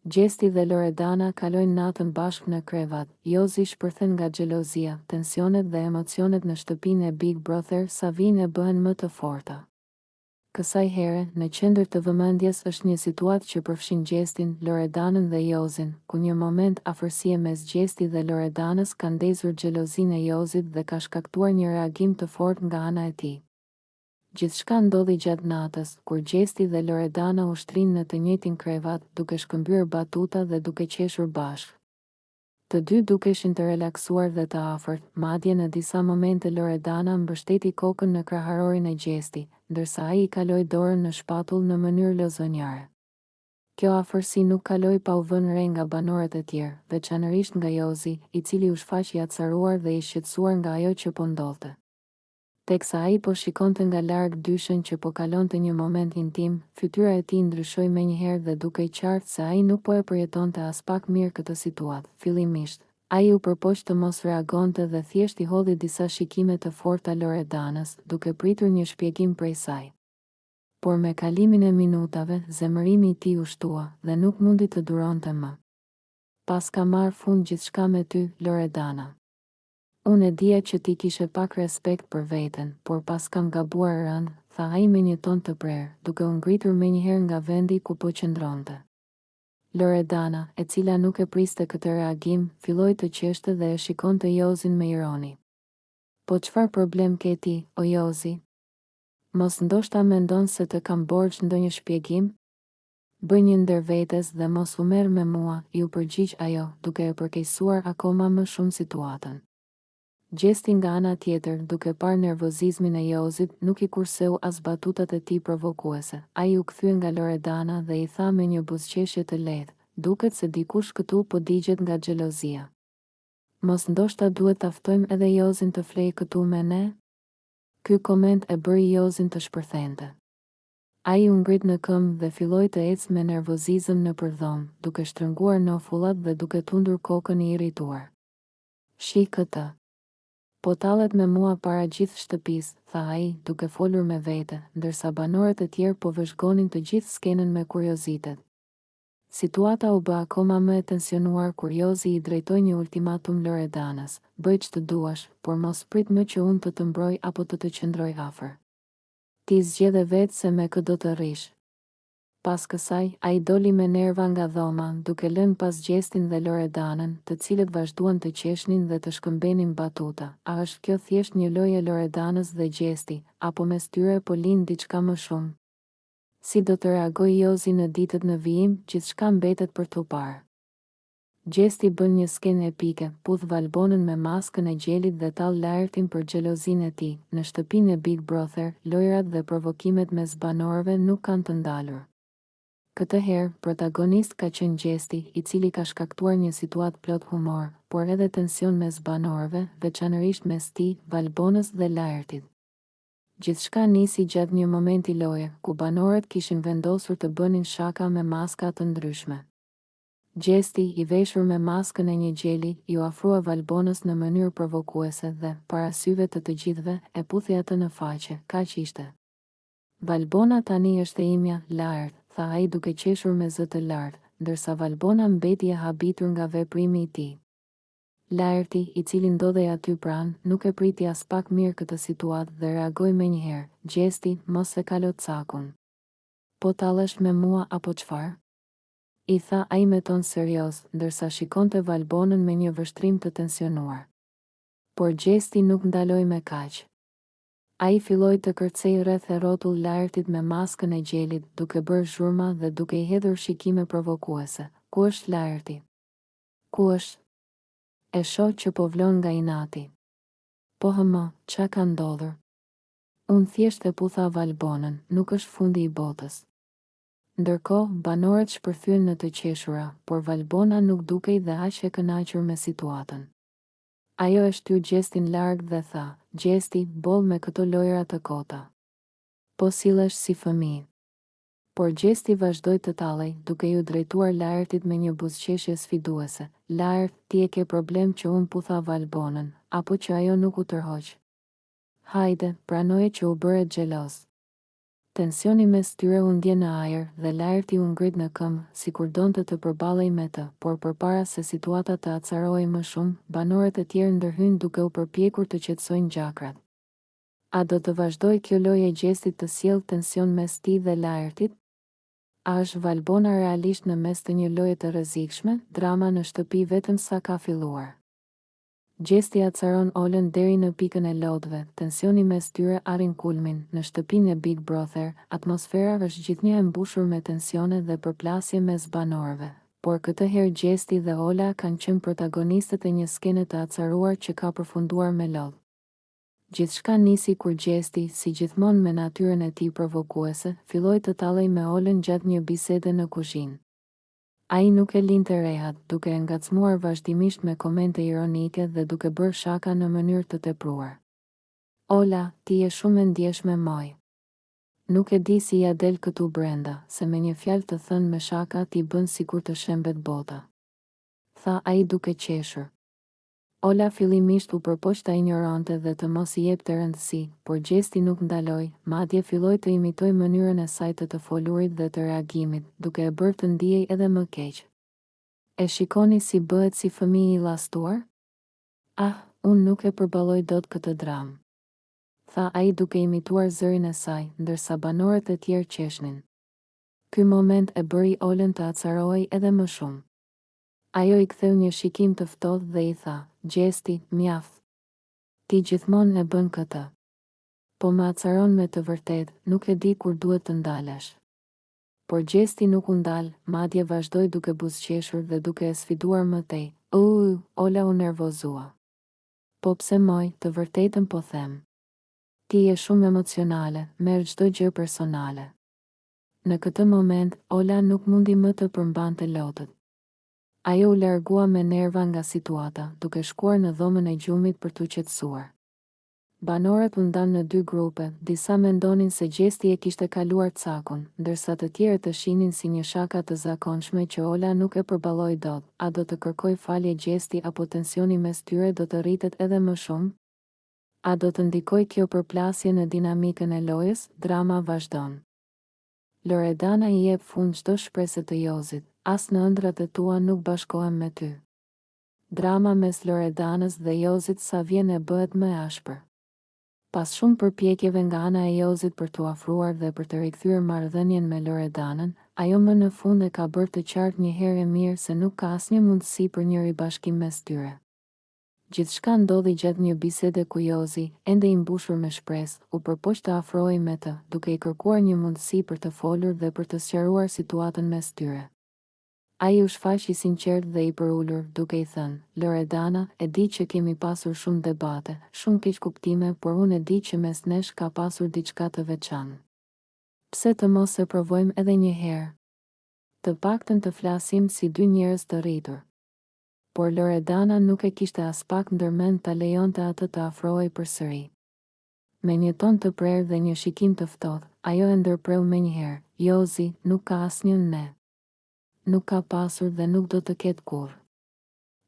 Gjesti dhe Loredana kalojnë natën bashkë në krevat. Jozi shpërthen nga xhelozia, tensionet dhe emocionet në shtëpinë e Big Brother Savin e bëhen më të forta. Kësaj here, në qendër të vëmendjes është një situatë që përfshin Gjestin, Loredanën dhe Jozin, ku një moment afërsie mes Gjesti dhe Loredanës ka ndezur xhelozinë e Jozit dhe ka shkaktuar një reagim të fortë nga ana e tij. Gjithçka ndodhi gjatë natës, kur Gjesti dhe Loredana ushtrinë në të njëjtin krevat, duke shkëmbyer batuta dhe duke qeshur bashkë. Të dy dukeshin të relaksuar dhe të afërt, madje në disa momente Loredana mbështeti kokën në kraharorin e Gjesti, ndërsa ai i kaloi dorën në shpatull në mënyrë lozonjare. Kjo afërsi nuk kaloi pa u vënë re nga banorët e tjerë, veçanërisht nga Jozi, i cili u shfaq i acaruar dhe i shqetësuar nga ajo që po ndodhte. Teksa ai po shikonte nga larg dyshën që po kalonte një moment intim, fytyra e tij ndryshoi menjëherë dhe dukej qartë se ai nuk po e përjetonte as pak mirë këtë situatë. Fillimisht, ai u përpoq të mos reagonte dhe thjesht i hodhi disa shikime të forta Loredanës, duke pritur një shpjegim prej saj. Por me kalimin e minutave, zemërimi i tij u shtua dhe nuk mundi të duronte më. Pas ka marrë fund gjithçka me ty, Loredana. Unë e dija që ti kishe pak respekt për veten, por pas kam gabuar rënd, tha ai me një ton të prerë, duke u ngritur menjëherë nga vendi ku po qëndronte. Loredana, e cila nuk e priste këtë reagim, filloi të qeshte dhe e shikonte Jozin me ironi. Po çfarë problem ke ti, o Jozi? Mos ndoshta mendon se të kam borxh ndonjë shpjegim? Bëj një ndërvetes dhe mos u merr me mua, ju përgjigj ajo, duke e përkeqësuar akoma më shumë situatën. Gjesti nga ana tjetër, duke parë nervozizmin e Jozit, nuk i kurseu as batutat e tij provokuese. Ai u kthye nga Loredana dhe i tha me një buzëqeshje të lehtë, duket se dikush këtu po digjet nga xhelozia. Mos ndoshta duhet ta ftojmë edhe Jozin të flej këtu me ne? Ky koment e bëri Jozin të shpërthente. Ai u ngrit në këmbë dhe filloi të ecë me nervozizëm nëpër dhomë, duke shtrënguar nofullat dhe duke tundur kokën i irrituar. Shi këtë. Po tallet me mua para gjithë shtëpisë, tha ai, duke folur me vete, ndërsa banorët e tjerë po vëzhgonin të gjithë skenën me kuriozitet. Situata u bë akoma më e tensionuar kur Jozi i drejtoi një ultimatum Loredanës: bëj ç'të duash, por mos prit më që unë të mbroj apo të qëndroj afër. Ti zgjedhe vetë se me kë do të rrish. Pas kësaj, ai doli me nerva nga dhoma, duke lënë pas Gjestin dhe Loredanën, të cilët vazhduan të qeshnin dhe të shkëmbenin batuta. A është kjo thjesht një lojë e Loredanës dhe Gjesti, apo mes tyre po lind diçka më shumë? Si do të reagojë Jozi në ditët në vijim, gjithçka mbetet për tu parë. Gjesti bën një skenë epike, puth Valbonën me maskën e gjelit dhe tall Laertin për xhelozinë e tij. Në shtëpinë e Big Brother, lojrat dhe provokimet mes banorëve nuk kanë të ndalur. Këtë herë, protagonist ka qenë Gjesti, i cili ka shkaktuar një situatë plot humor, por edhe tension mes banorëve, veçanërisht mes tij, Valbonës dhe Laertit. Gjithçka nisi gjatë një momenti loje, ku banorët kishin vendosur të bënin shaka me maska të ndryshme. Gjesti, i veshur me maskën e një gjeli, ju afrua Valbonës në mënyrë provokuese dhe, para syve të gjithëve, e puthi atë në faqe, kaq ishte. Valbona tani është e imja, Laert, tha ai duke qeshur me zë të lartë, ndërsa Valbona mbeti e habitur nga veprimi i tij. Laerti, i cili ndodhej aty pranë, nuk e priti as pak mirë këtë situatë dhe reagoi menjëherë: Gjesti, mos e kalo cakun. Po tallesh me mua apo çfarë? I tha ai me ton serioz, ndërsa shikonte Valbonën me një vështrim të tensionuar. Por Gjesti nuk ndaloi me kaq. Ai filloi të kërcej rreth e rrotull Laertit me maskën e gjelit, duke bërë zhurma dhe duke i hedhur shikime provokuese. Ku është Laerti? Ku është? E shoh që po vlon nga inati. Po hëmë, ç'a ka ndodhur? Unë thjesht e putha Valbonën, nuk është fundi i botës. Ndërkohë, banorët shpërthyen në të qeshura, por Valbona nuk dukej dhe aq e kënaqur me situatën. Ajo e shtyu Gjestin larg dhe tha: Gjesti, boll me këto lojra të kota. Po sillesh si fëmijë. Por Gjesti vazhdoi të tallej, duke ju drejtuar Laertit me një buzëqeshje sfiduese. Laert, ti e ke problem që unë putha Valbonën, apo që ajo nuk u tërhoq? Hajde, pranoje që u bëre xheloz. Tensioni mes tyre u ndje në ajër dhe Laerti u ngrit në këmbë, sikur donte të përballej me të, por përpara se situata të acarohej më shumë, banorët e tjerë ndërhyjnë duke u përpjekur të qetësojnë gjakrat. A do të vazhdoj kjo lojë e gjestit të sjellë tension mes tij dhe Laertit? A është Valbona realisht në mes të një loje të rrezikshme? Drama në shtëpi vetëm sa ka filluar. Gjesti acaron Olën deri në pikën e lodhëve, tensioni mes tyre arrin kulmin. Në shtëpinë e Big Brother, atmosfera është gjithnjë e mbushur me tensione dhe përplasje mes banorëve. Por këtë herë Gjesti dhe Ola kanë qenë protagonistët e një skene të acaruar që ka përfunduar me lodhë. Gjithçka nisi kur Gjesti, si gjithmonë me natyrën e tij provokuese, filloi të tallej me Olën gjatë një bisede në kuzhinë. Ai nuk e linte rehat, duke e ngacmuar vazhdimisht me komente ironike dhe duke bërë shaka në mënyrë të tepruar. Ola, ti je shumë e ndjeshme moj. Nuk e di si ja del këtu brenda, se me një fjalë të thënë me shaka ti bën sikur të shembet bota. Tha ai duke qeshur. Ola fillimisht u përpoq ta ignorante dhe të mos i jepte rëndësi, por Gjesti nuk ndaloi, madje filloi të imitoj mënyrën e saj të folurit dhe të reagimit, duke e bërë të ndihej edhe më keq. E shikoni si bëhet si fëmijë i llastuar? Ah, unë nuk e përballoj dot këtë dramë. Tha ai duke imituar zërin e saj, ndërsa banorët e tjerë qeshnin. Ky moment e bëri Olën të acarohej edhe më shumë. Ajo i ktheu një shikim të ftohtë dhe i tha, Gjesti, mjaft. Ti gjithmonë e bën këtë. Po më acaron me të vërtet, nuk e di kur duhet të ndalesh. Por Gjesti nuk u ndal, madje vazhdoi duke buzëqeshur dhe duke e sfiduar më tej. Ola u nervozua. Po pse moj, të vërtetën po them. Ti je shumë emocionale, merr çdo gjë personale. Në këtë moment, Ola nuk mundi më të përmbante lotët. Ajo u largua me nerva nga situata, duke shkuar në dhomën e gjumit për t'u qetësuar. Banorët u ndanë në dy grupe, disa mendonin se Gjesti e kishte kaluar cakun, ndërsa të tjerë të shihnin si një shaka të zakonshme që Ola nuk e përballoi dot. A do të kërkoj falje Gjesti apo tensioni mes tyre do të rritet edhe më shumë? A do të ndikoj kjo përplasje në dinamikën e lojës? Drama vazhdon. Loredana i jep fund çdo shpresë të Jozit, as në ëndrat e tua nuk bashkohem me ty. Drama mes Loredanës dhe Jozit sa vjen e bëhet më e ashpër. Pas shumë përpjekjeve nga ana e Jozit për t'u afruar dhe për të rikthyer marrëdhënien me Loredanën, ajo më në fund e ka bërë të qartë një herë e mirë se nuk ka asnjë mundësi për një ribashkim mes tyre. Gjithçka ndodhi gjatë një bisede ku Jozi, ende i mbushur me shpresë, u përpoq të afrohej me të, duke i kërkuar një mundësi për të folur dhe për të sqaruar situatën mes tyre. Ai u shfaq i sinqert dhe i përulur, duke i thënë, Loredana, e di që kemi pasur shumë debate, shumë keqkuptime, por unë e di që mes nesh ka pasur diçka të veçantë. Pse të mos e provojmë edhe një herë? Të paktën të flasim si dy njerëz të rritur. Por Loredana nuk e kishte as pak ndërmend ta lejonte atë të afrohej përsëri. Me një ton të prerë dhe një shikim të ftohtë, ajo e ndërpreu menjëherë, Jozi, nuk ka asnjë ne. Nuk ka pasur dhe nuk do të ketë kurrë.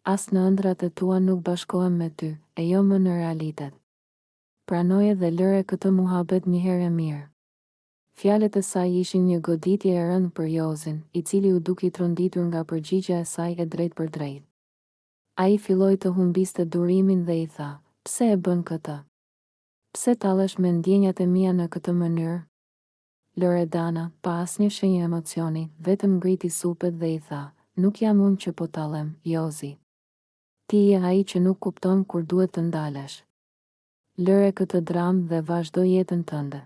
As në ëndrat e tua nuk bashkohem me ty, e jo më në realitet. Pranoje dhe lëre këtë muhabet një herë e mirë. Fjalët e saj ishin një goditje e rëndë për Jozin, i cili u duki tronditur nga përgjigjja e saj e drejt për drejt. Ai filloi të humbiste durimin dhe i tha, pse e bën këtë? Pse tallesh me ndjenjat e mia në këtë mënyrë? Loredana, pa asnjë shenjë emocioni, vetëm ngriti supet dhe i tha, nuk jam unë që po tallem, Jozi. Ti je ai që nuk kupton kur duhet të ndalesh. Lëre këtë dramë dhe vazhdo jetën tënde.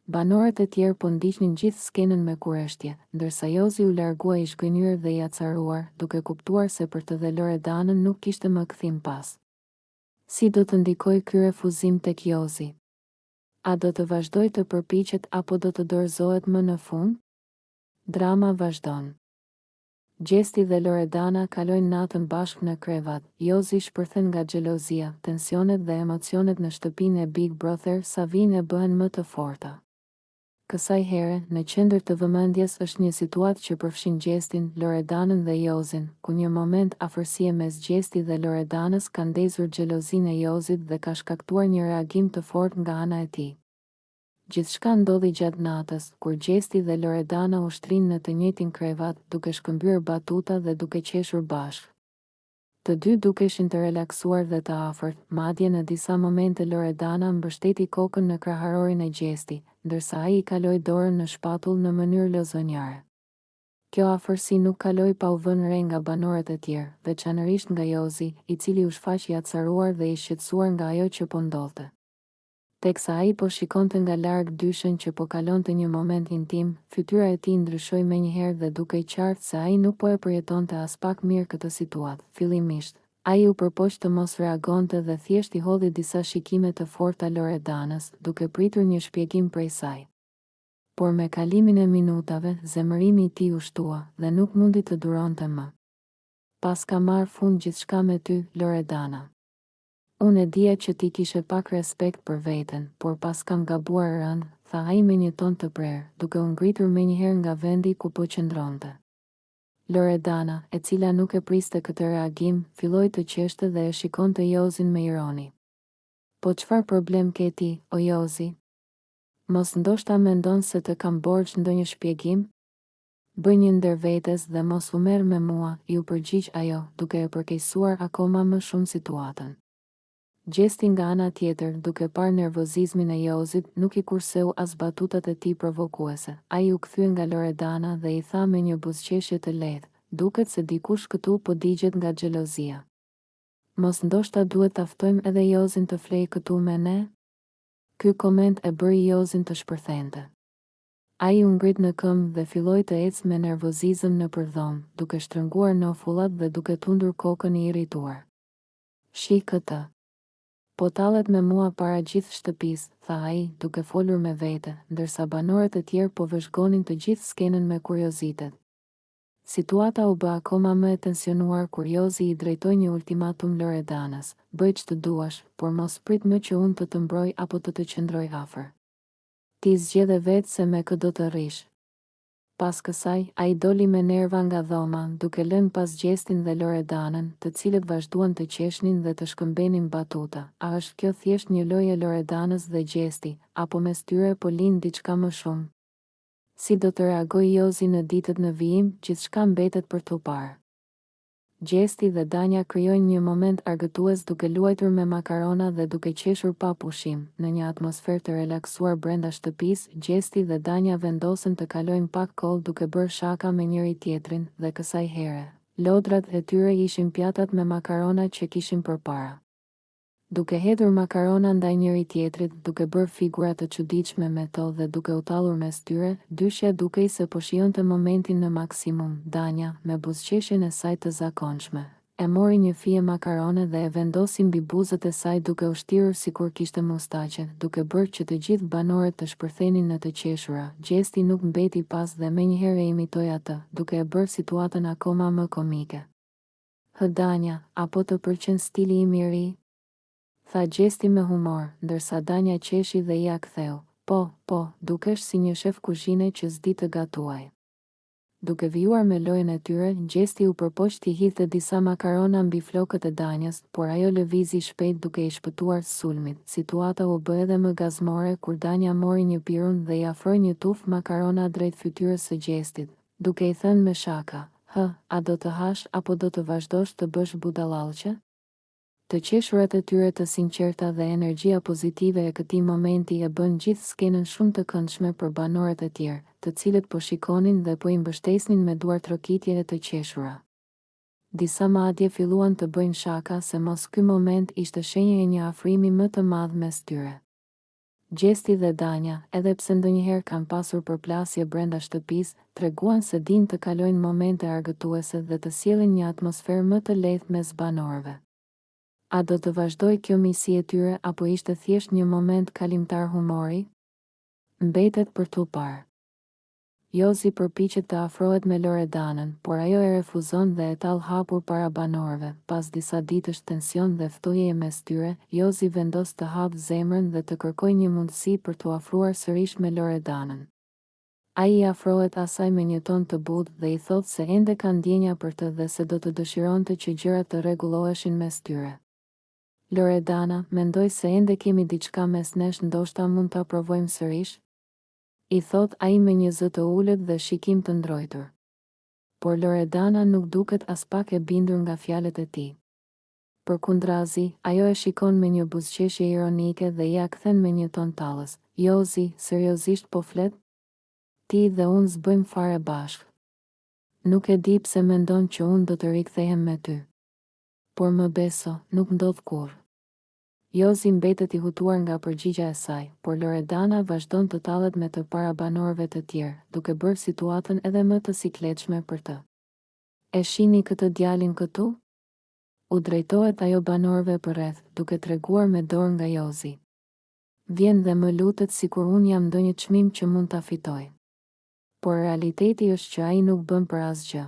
Banorët e tjerë po ndiqnin gjithë skenën me kurreshtje, ndërsa Jozi u largua i zhgënjur dhe i acaruar, duke kuptuar se për të dhe Loredanën nuk kishte më kthim pas. Si do të ndikoj ky refuzim tek Jozi? A do të vazhdoj të përpiqet apo do të dorëzohet më në fund? Drama vazhdon. Gjesti dhe Loredana kalojnë natën bashkë në krevat, Jozi shpërthen nga xhelozia, tensionet dhe emocionet në shtëpinë e Big Brother sa vijnë e bëhen më të forta. Kësaj here, në qendër të vëmendjes është një situatë që përfshin Gjestin, Loredanën dhe Jozin, ku një moment afërsie mes Gjesti dhe Loredanës ka ndezur xhelozinë e Jozit dhe ka shkaktuar një reagim të fortë nga ana e tij. Gjithçka ndodhi gjatë natës, kur Gjesti dhe Loredana u shtrinë në të njëjtin krevat, duke shkëmbyer batuta dhe duke qeshur bashkë. Të dy dukeshin të relaksuar dhe të afërt, madje në disa momente Loredana mbështeti kokën në kraharorin e Gjesti, ndërsa ai i kaloi dorën në shpatull në mënyrë lozonjare. Kjo afërsi nuk kaloi pa u vënë re nga banorët e tjerë, veçanërisht nga Jozi, i cili u shfaq i acaruar dhe i shqetësuar nga ajo që po ndodhte. Teksa ai po shikonte nga larg dyshën që po kalonte një moment intim, fytyra e tij ndryshoi menjëherë dhe dukej qartë se ai nuk po e përjetonte as pak mirë këtë situatë. Fillimisht, ai u përpoq të mos reagonte dhe thjesht i hodhi disa shikime të forta Loredanës, duke pritur një shpjegim prej saj. Por me kalimin e minutave, zemërimi i tij u shtua dhe nuk mundi të duronte më. Pas ka marrë fund gjithçka me ty, Loredana. Unë e dija që ti kishe pak respekt për veten, por pas kam gabuar rënd, tha ai me një ton të prerë, duke u ngritur menjëherë nga vendi ku po qëndronte. Loredana, e cila nuk e priste këtë reagim, filloi të qeshte dhe e shikonte Jozin me ironi. Po çfarë problem ke ti, o Jozi? Mos ndoshta mendon se të kam borxh ndonjë shpjegim? Bëj një ndërvetes dhe mos u merr me mua, ju përgjigj ajo, duke e përkeqësuar akoma më shumë situatën. Gjesti nga ana tjetër, duke parë nervozizmin e Jozit, nuk i kurseu as batutat e tij provokuese. Ai u kthye nga Loredana dhe i tha me një buzëqeshje të lehtë, duket se dikush këtu po digjet nga xhelozia. Mos ndoshta duhet ta ftojmë edhe Jozin të flejë këtu me ne? Ky koment e bëri Jozin të shpërthente. Ai u ngrit në këmbë dhe filloi të ecë me nervozizëm nëpër dhomë, duke shtrënguar nofullat dhe duke tundur kokën i irrituar. Shih këtë. Po tallet me mua para gjithë shtëpisë, tha ai, duke folur me vete, ndërsa banorët e tjerë po vëzhgonin të gjithë skenën me kuriozitet. Situata u bë akoma më e tensionuar kur Jozi i drejtoi një ultimatum Loredanës: bëj ç'të duash, por mos prit më që unë të të mbroj apo të të qëndroj afër. Ti zgjedhe vetë se me kë do të rrish. Pas kësaj, ai doli me nerva nga dhoma, duke lënë pas Gjestin dhe Loredanën, të cilët vazhduan të qeshnin dhe të shkëmbenin batuta. A është kjo thjesht një lojë Loredanës dhe Gjesti, apo mes tyre po lind diçka më shumë? Si do të reagojë Jozi në ditët në vijim, gjithçka mbetet për t'u parë. Gjesti dhe Danja krijojnë një moment argëtues duke luajtur me makarona dhe duke qeshur pa pushim. Në një atmosferë të relaksuar brenda shtëpisë, Gjesti dhe Danja vendosen të kalojnë pak kohë duke bërë shaka me njëri tjetrin, dhe kësaj here, lodrat e tyre ishin pjatat me makarona që kishin përpara. Duke hedhur makarona ndaj njëri tjetrit, duke bërë figura të çuditshme me to dhe duke u tallur mes tyre, dyshja dukej se po shijonte momentin në maksimum. Danja, me buzëqeshjen e saj të zakonshme, e mori një fije makarone dhe e vendosi mbi buzët e saj duke u shtirur sikur kishte mustaqe, duke bërë që të gjithë banorët të shpërthenin në të qeshura. Gjesti nuk mbeti pas dhe menjëherë e imitoi atë, duke e bërë situatën akoma më komike. Hë Danja, apo të pëlqen stili im i ri? Tha Gjesti me humor, ndërsa Danja qeshi dhe ia ktheu: Po, dukesh si një shef kuzhine që s'di të gatuaj. Duke vijuar me lojën e tyre, Gjesti u përpoq t'i hidhte disa makarona mbi flokët e Danjës, por ajo lëvizi shpejt duke i shpëtuar sulmit. Situata u bë edhe më gazmore kur Danja mori një pirun dhe i afroi një tufë makarona drejt fytyrës së Gjestit, duke i thënë me shaka: a do të hash apo do të vazhdosh të bësh budallallçe? Të qeshurat e tyre të sinqerta dhe energjia pozitive e këtij momenti e bën gjithë skenën shumë të këndshme për banorët e tjerë, të cilët po shikonin dhe po i mbështesnin me duar trokitje e të qeshura. Disa madje filluan të bëjnë shaka se mos ky moment ishte shenjë e një afrimi më të madh mes tyre. Gjesti dhe Danja, edhe pse ndonjëherë kanë pasur përplasje brenda shtëpisë, treguan se dinë të kalojnë momente argëtuese dhe të sjellin një atmosferë më të lehtë mes banorëve. A do të vazhdoj kjo misi e tyre apo ishte thjesht një moment kalimtar humori? Mbetet për t'u parë. Jozi përpiqet të afrohet me Loredanën, por ajo e refuzon dhe e tall hapur para banorëve. Pas disa ditësh tension dhe ftojeje mes tyre, Jozi vendos të hapë zemrën dhe të kërkojë një mundësi për t'u afruar sërish me Loredanën. Ai i afrohet asaj me një ton të butë dhe i thotë se ende ka ndjenja për të dhe se do të dëshironte që gjërat të rregulloheshin mes tyre. Loredana, mendoj se ende kemi diçka mes nesh, ndoshta mund ta provojmë sërish? I thot ai me një zë të ulët dhe shikim të ndrojtur. Por Loredana nuk duket as pak e bindur nga fjalët e tij. Përkundrazi, ajo e shikon me një buzëqeshje ironike dhe ja kthen me një ton tallës. Jozi, seriozisht po flet? Ti dhe unë zbëjmë fare bashkë. Nuk e di pse mendon që unë do të rikthehem me ty. Por më beso, nuk ndodh kurrë. Jozi mbetet i hutuar nga përgjigja e saj, por Loredana vazhdon të tallet me të para banorëve të tjerë, duke bërë situatën edhe më të sikletshme për të. E shihni këtë djalin këtu? U drejtohet ajo banorëve përreth, duke treguar me dorë nga Jozi. Vjen dhe më lutet sikur unë jam ndonjë çmim që mund ta fitoj. Por realiteti është që ai nuk bën për asgjë.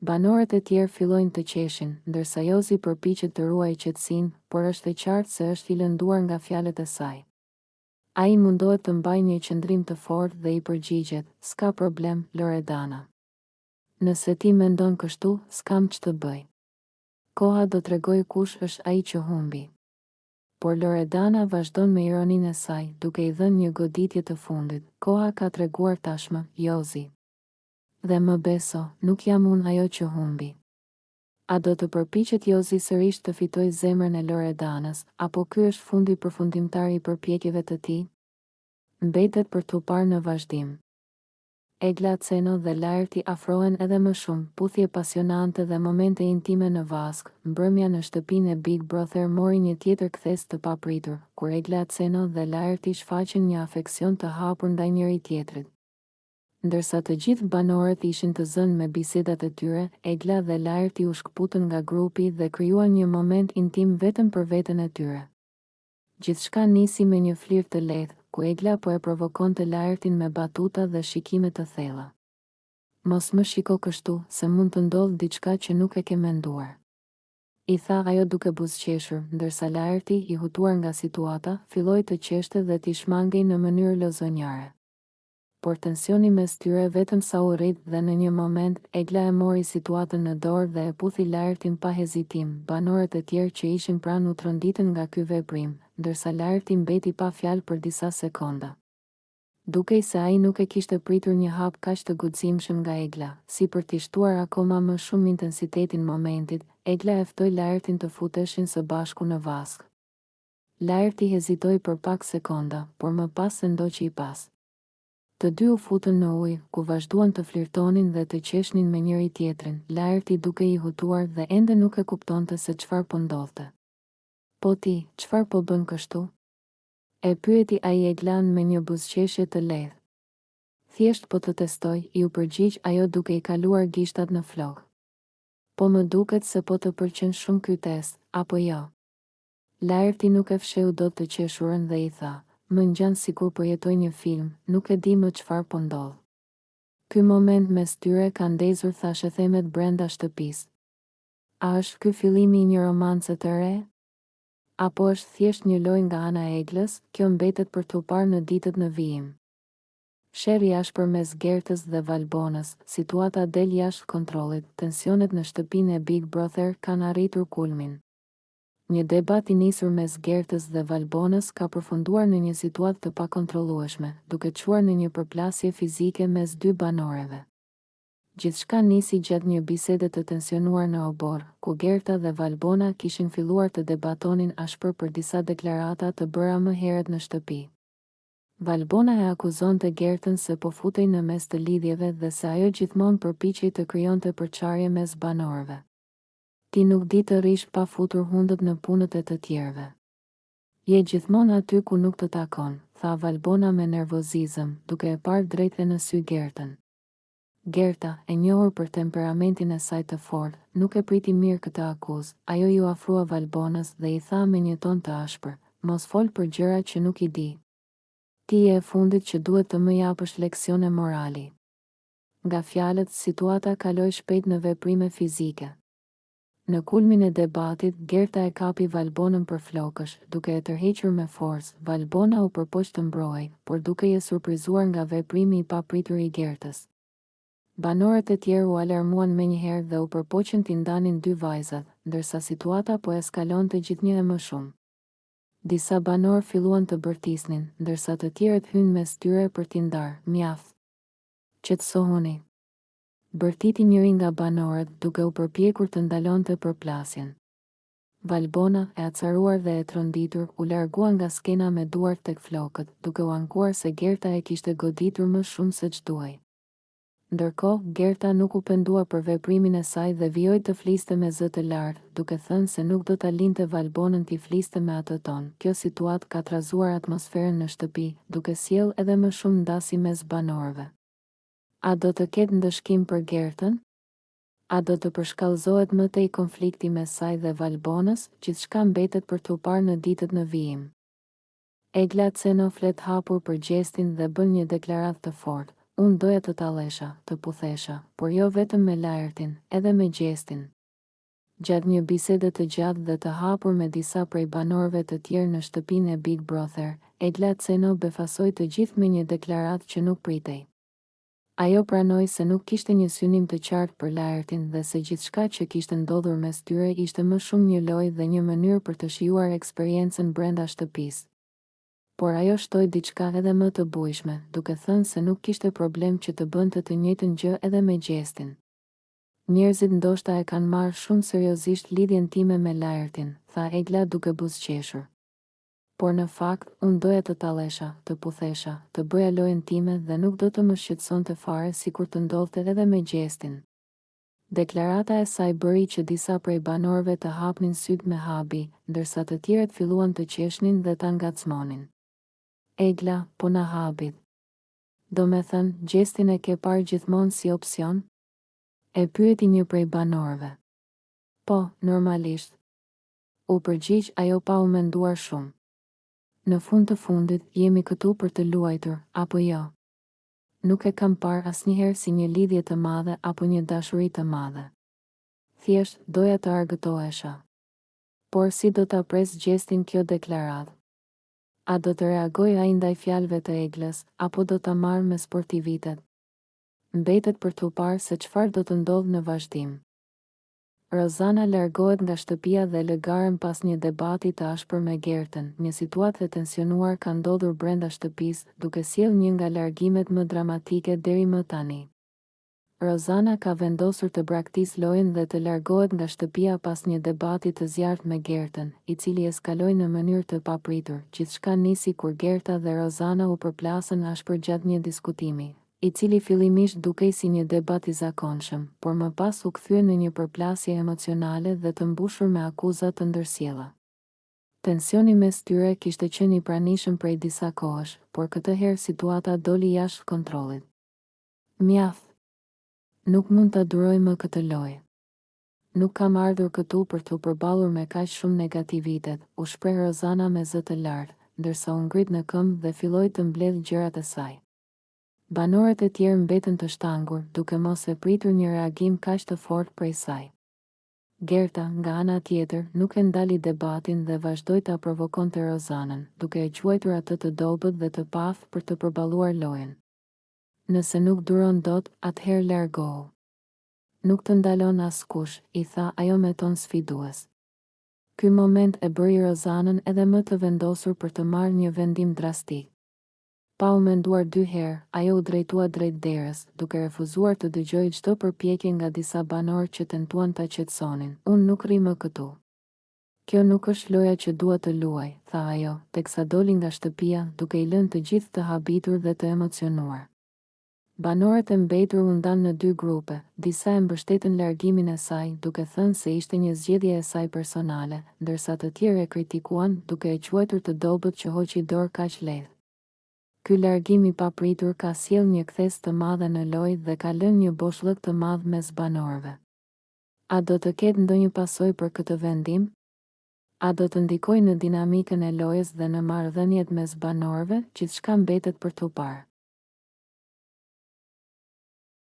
Banorët e tjerë fillojnë të qeshin, ndërsa Jozi përpiqet të ruajë qetësinë, por është e qartë se është i lënduar nga fjalët e saj. Ai mundohet të mbajë një qëndrim të fortë dhe i përgjigjet, "S'ka problem, Loredana. Nëse ti mendon kështu, s'kam ç'të bëj." Koha do t'rregoj kush është ai që humbi. Por Loredana vazhdon me ironinë e saj, duke i dhënë një goditje të fundit. Koha ka treguar tashmë, Jozi. Dhe më beso, nuk jam unë ajo që humbi. A do të përpiqet Jozi sërish të fitojë zemrën e Loredanës, apo ky është fundi përfundimtar i përpjekjeve të tij? Mbetet për t'u parë në vazhdim. Egla Ceno dhe Laerti afrohen edhe më shumë, puthje pasionante dhe momente intime në vask. Mbrëmja në shtëpinë e Big Brother mori një tjetër kthes të papritur, kur Egla Ceno dhe Laerti shfaqën një afeksion të hapur ndaj njëri tjetrit. Ndërsa të gjithë banorët ishin të zënë me bisedat e tyre, Egla dhe Laerti u shkputën nga grupi dhe krijuan një moment intim vetëm për veten e tyre. Gjithçka nisi me një flirt të lehtë, ku Egla po e provokonte Laertin me batuta dhe shikime të thella. "Mos më shiko kështu, se mund të ndodhë diçka që nuk e ke menduar," i tha ajo duke buzëqeshur, ndërsa Laerti, i hutuar nga situata, filloi të qeshte dhe t'i shmangej në mënyrë lozonjare. Por tensioni mes tyre vetëm sa u rrit dhe në një moment, Egla e mori situatën në dorë dhe e puthi Laertin pa hezitim. Banorët e tjerë që ishin pranë u tronditën nga ky veprim, ndërsa Laerti mbeti pa fjalë për disa sekonda. Dukej se ai nuk e kishte pritur një hap kaq të guximshëm nga Egla, si për t'i shtuar akoma më shumë intensitetin momentit, Egla e ftoi Laertin të futeshin së bashku në vask. Laerti hezitoi për pak sekonda, por më pas se ndoqi i pas. Të dy u futën në ujë, ku vazhduan të flirtonin dhe të qeshnin me njëri tjetrin, Laerti duke i hutuar dhe ende nuk e kuptonte se çfarë po ndodhte. "Po ti, çfarë po bën kështu?" e pyeti ai Eglan me një buzëqeshje të lehtë. "Thjesht po të testoj," iu përgjigj ajo duke i kaluar gishtat në flokë. "Po më duket se po të pëlqen shumë ky test, apo jo?" Laerti nuk e fsheu dot të qeshurën dhe i tha, "Më ngjan sikur po jetoj një film, nuk e di më çfarë po ndodh." Ky moment mes tyre ka ndezur thashethemet brenda shtëpisë. A është ky fillimi i një romance të re? Apo është thjesht një lojë nga ana e Eglës? Kjo mbetet për t'u parë në ditët në vijim. Sherrri ashpër mes Gertës dhe Valbonës, situata del jashtë kontrollit, tensionet në shtëpinë e Big Brother kanë arritur kulmin. Një debat i nisur mes Gertës dhe Valbonës ka përfunduar në një situatë të pakontrollueshme, duke çuar në një përplasje fizike mes dy banorëve. Gjithçka nisi gjatë një bisede të tensionuar në obor, ku Gerta dhe Valbona kishin filluar të debatonin ashpër për disa deklarata të bëra më herët në shtëpi. Valbona e akuzonte Gertën se po futej në mes të lidhjeve dhe se ajo gjithmonë përpiqej të krijonte përçarje mes banorëve. "Ti nuk di të rish pa futur hundët në punët e të tjerëve. Je gjithmonë aty ku nuk të takon," tha Valbona me nervozizëm, duke e parë drejt në sy Gertën. Gerta, e njohur për temperamentin e saj të fortë, nuk e priti mirë këtë akuzë. Ajo ju afrua Valbonës dhe i tha me një ton të ashpër, "Mos fol për gjëra që nuk i di. Ti je e fundit që duhet të më japësh leksione morali." Nga fjalët, situata kaloi shpejt në veprime fizike. Në kulmin e debatit, Gerta e kapi Valbonën për flokësh, duke e tërhequr me forcë. Valbona u përpoq të mbrojë, por duke je surprizuar nga veprimi i papritur i Gertës. Banorët e tjerë u alarmuan menjëherë dhe u përpoqën t'i ndanin dy vajzat, ndërsa situata po eskalonte gjithnjë e më shumë. Disa banor filluan të bërtisnin, ndërsa të tjerët hynë mes tyre për t'i ndarë. Mjaft. Qetësohuni. Bërtiti njëri nga banorët duke u përpjekur të ndalonte përplasjen. Valbona, e acaruar dhe e tronditur, u largua nga skena me duart tek flokët, duke u ankuar se Gerta e kishte goditur më shumë se ç'duhej. Ndërkohë, Gerta nuk u pendua për veprimin e saj dhe vijoi të fliste me zë të lartë, duke thënë se nuk do ta linte Valbonën t'i fliste me atë ton. Kjo situatë ka trazuar atmosferën në shtëpi, duke sjellë edhe më shumë ndasi mes banorëve. A do të ketë ndëshkim për Gertën? A do të përshkallëzohet më tej konflikti mes saj dhe Valbonës, gjithçka mbetet për t'u parë në ditët në vijim. Egla Ceno flet hapur për Gjestin dhe bën një deklaratë të fortë. Unë doja të tallesha, të puthesha, por jo vetëm me Laertin, edhe me Gjestin. Gjatë një bisede të gjatë dhe të hapur me disa prej banorëve të tjerë në shtëpinë e Big Brother, Egla Ceno befasoi të gjithë me një deklaratë që nuk pritej. Ajo pranoi se nuk kishte një synim të qartë për Laertin dhe se gjithçka që kishte ndodhur mes tyre ishte më shumë një lojë dhe një mënyrë për të shijuar eksperiencën brenda shtëpisë. Por ajo shtoi diçka edhe më të bujshme, duke thënë se nuk kishte problem që të bënte të njëjtën gjë edhe me Gjestin. Njerëzit ndoshta e kanë marrë shumë seriozisht lidhjen time me Laertin, tha Egla duke buzëqeshur. Por në fakt, unë doja të tallesha, të puthesha, të bëja lojën time dhe nuk do të më shqetësonte fare sikur të ndodhte edhe me Gjestin. Deklarata e saj bëri që disa prej banorëve të hapnin syt me habi, ndërsa të tjerët filluan të qeshnin dhe ta ngacmonin. Egla, po na habit. Do me thënë, Gjestin e ke parë gjithmonë si opsion? E pyeti një prej banorëve. Po, normalisht. U përgjigj ajo pa u menduar shumë. Në fund të fundit, jemi këtu për të luajtur, apo jo? Nuk e kam parë asnjëherë si një lidhje të madhe apo një dashuri të madhe. Thjesht, doja të argëtohesha. Por si do ta pres Gjestin kjo deklaratë? A do të reagoj ai ndaj fjalëve të Eglës, apo do ta marrë me sportivitet? Mbetet për t'u parë se çfarë do të ndodhë në vazhdim. Rozana largohet nga shtëpia dhe lë garën pas një debati të ashpër me Gertën. Një situatë e tensionuar ka ndodhur brenda shtëpisë, duke sjellë një nga largimet më dramatike deri më tani. Rozana ka vendosur të braktisë lojën dhe të largohet nga shtëpia pas një debati të zjarrt me Gertën, i cili eskaloi në mënyrë të papritur. Gjithçka nisi kur Gerta dhe Rozana u përplasën ashpër gjatë një diskutimi, i cili fillimisht dukej si një debat i zakonshëm, por më pas u kthye në një përplasje emocionale dhe të mbushur me akuza të ndërsjella. Tensioni mes tyre kishte qenë i pranishëm prej disa kohësh, por këtë herë situata doli jashtë kontrollit. Mjaft. Nuk mund ta duroj më këtë lojë. Nuk kam ardhur këtu për t'u përballur me kaq shumë negativitet, u shpreh Rozana me zë të lartë, ndërsa u ngrit në këmbë dhe filloi të mbledh gjërat e saj. Banorët e tjerë mbetën të shtangur, duke mos e pritur një reagim kaq të fortë prej saj. Gerta, nga ana tjetër, nuk e ndali debatin dhe vazhdoi ta provokonte Rozanën, duke e quajtur atë të dobët dhe të paftë për të përballuar lojën. Nëse nuk duron dot, atëherë largohu. Nuk të ndalon askush, i tha ajo me ton sfidues. Ky moment e bëri Rozanën edhe më të vendosur për të marrë një vendim drastik. Pa u menduar dy herë, ajo u drejtua drejt derës, duke refuzuar të dëgjojë çdo përpjekje nga disa banorë që tentuan ta qetësonin. Unë nuk rri më këtu. Kjo nuk është loja që dua të luaj, tha ajo, teksa doli nga shtëpia, duke i lënë të gjithë të habitur dhe të emocionuar. Banorët e mbetur u ndanë në dy grupe, disa e mbështetën largimin e saj, duke thënë se ishte një zgjedhje e saj personale, ndërsa të tjerë e kritikuan, duke e quajtur të dobët që hoqi dorë kaq lehtë. Ky largim i papritur ka sjellë një kthes të madhe në lojë dhe ka lënë një boshllëk të madh mes banorëve. A do të ketë ndonjë pasojë për këtë vendim? A do të ndikojë në dinamikën e lojës dhe në marrëdhëniet mes banorëve? Gjithçka mbetet për t'u parë.